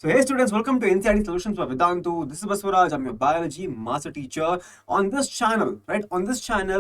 So hey students, welcome to NCERT Solutions by Vedantu. This is Baswaraj. I'm your biology master teacher. On this channel,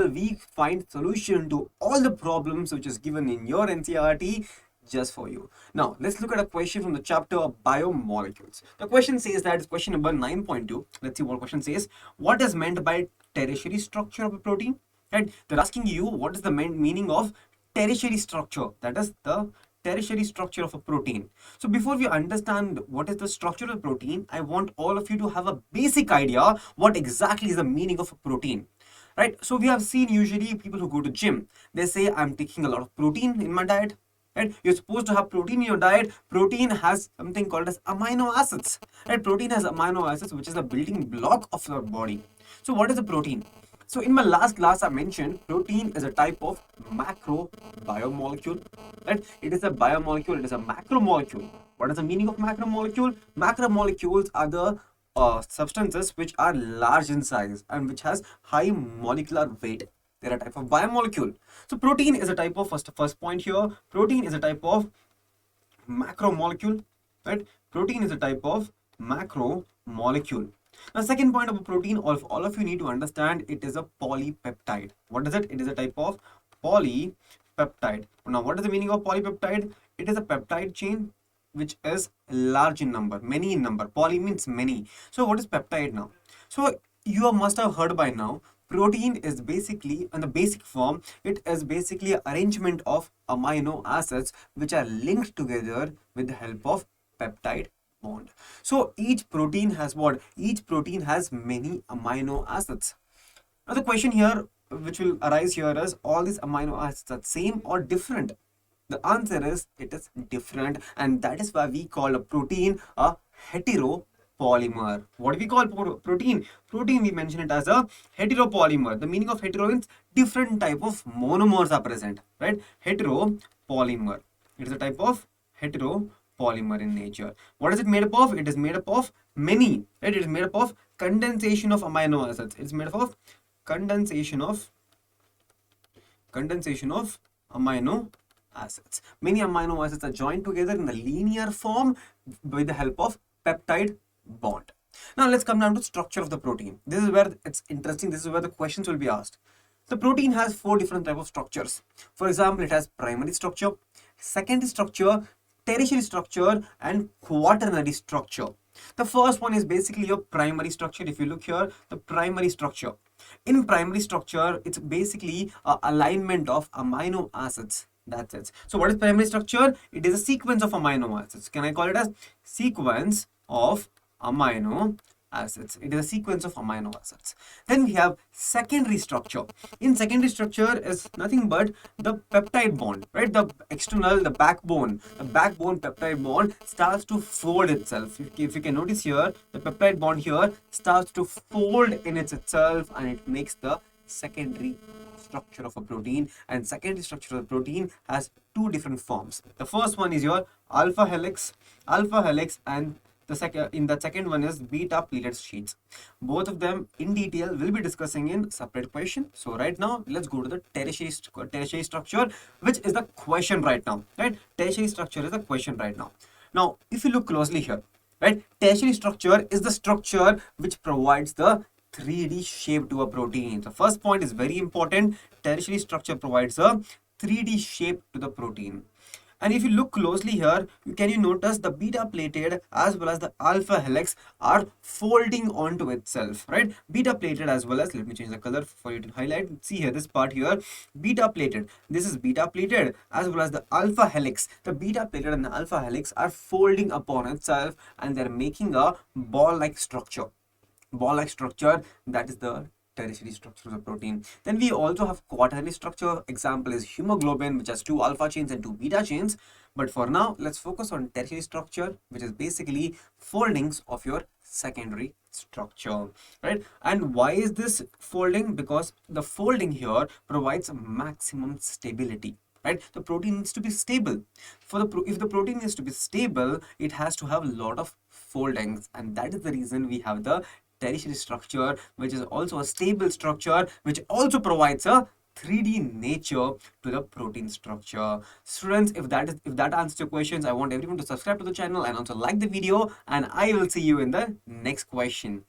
we find solution to all the problems which is given in your NCERT just for you. Now, let's look at a question from the chapter of Biomolecules. The question says that it's question number 9.2. Let's see what question says. What is meant by tertiary structure of a protein? Right? They're asking you what is the meaning of tertiary structure. That is the tertiary structure of a protein. So before we understand what is the structure of a protein, I want all of you to have a basic idea what exactly is the meaning of a protein. Right? So we have seen usually people who go to gym, they say I'm taking a lot of protein in my diet. Right? You're supposed to have protein in your diet. Protein has something called as amino acids. Right? Protein has amino acids, which is the building block of your body. So what is a protein? So in my last class, I mentioned protein is a type of macro biomolecule. Right? It is a biomolecule. It is a macromolecule. What is the meaning of macromolecule? Macromolecules are the substances which are large in size and which has high molecular weight. They're a type of biomolecule. So protein is a type of first point here. Protein is a type of macromolecule. Right? Protein is a type of macromolecule. Now, second point of a protein, all of you need to understand, it is a polypeptide. What is it? It is a type of polypeptide. Now, what is the meaning of polypeptide? It is a peptide chain which is large in number, many in number. Poly means many. So, what is peptide now? So, you must have heard by now, protein is basically, in the basic form, it is basically an arrangement of amino acids which are linked together with the help of peptide bond. So each protein has what? Each protein has many amino acids. Now the question here which will arise here is, all these amino acids are same or different? The answer is it is different, and that is why we call a protein a heteropolymer. What do we call protein? Protein, we mention it as a heteropolymer. The meaning of hetero is different type of monomers are present, right? Heteropolymer. It is a type of heteropolymer in nature. What is it made up of? It is made up of many, right? It is made up of condensation of amino acids. It's made up of condensation of amino acids. Many amino acids are joined together in the linear form with the help of peptide bond. Now let's come down to structure of the protein. This is where it's interesting. This is where the questions will be asked. The protein has four different types of structures. For example, it has primary structure, secondary structure, tertiary structure, and quaternary structure. The first one is basically your primary structure. If you look here, the primary structure. In primary structure, it's basically an alignment of amino acids. That's it. So what is primary structure? It is a sequence of amino acids. Can I call it as sequence of amino acids? It is a sequence of amino acids. Then we have secondary structure. In secondary structure is nothing but the peptide bond, right? The external, the backbone peptide bond starts to fold itself. If you can notice here, the peptide bond here starts to fold in itself, and it makes the secondary structure of a protein. And secondary structure of the protein has two different forms. The first one is your alpha helix, and the second one is beta pleated sheets. Both of them in detail will be discussing in separate question. So right now let's go to the tertiary structure, which is the question right now. Right, tertiary structure is the question right now. Now if you look closely here, right, tertiary structure is the structure which provides the 3D shape to a protein. The first point is very important. Tertiary structure provides a 3D shape to the protein. And if you look closely here, can you notice the beta plated as well as the alpha helix are folding onto itself, right? Beta plated as well as, let me change the color for you to highlight. See here, this part here, beta plated. This is beta plated as well as the alpha helix. The beta plated and the alpha helix are folding upon itself, and they're making a ball-like structure. That is the tertiary structure of the protein. Then we also have quaternary structure. Example is hemoglobin, which has two alpha chains and two beta chains. But for now, let's focus on tertiary structure, which is basically foldings of your secondary structure, right? And why is this folding? Because the folding here provides maximum stability. Right, the protein needs to be stable. If the protein needs to be stable, it has to have a lot of foldings, and that is the reason we have the tertiary structure, which is also a stable structure, which also provides a 3D nature to the protein structure? Students, if that answers your questions, I want everyone to subscribe to the channel and also like the video, and I will see you in the next question.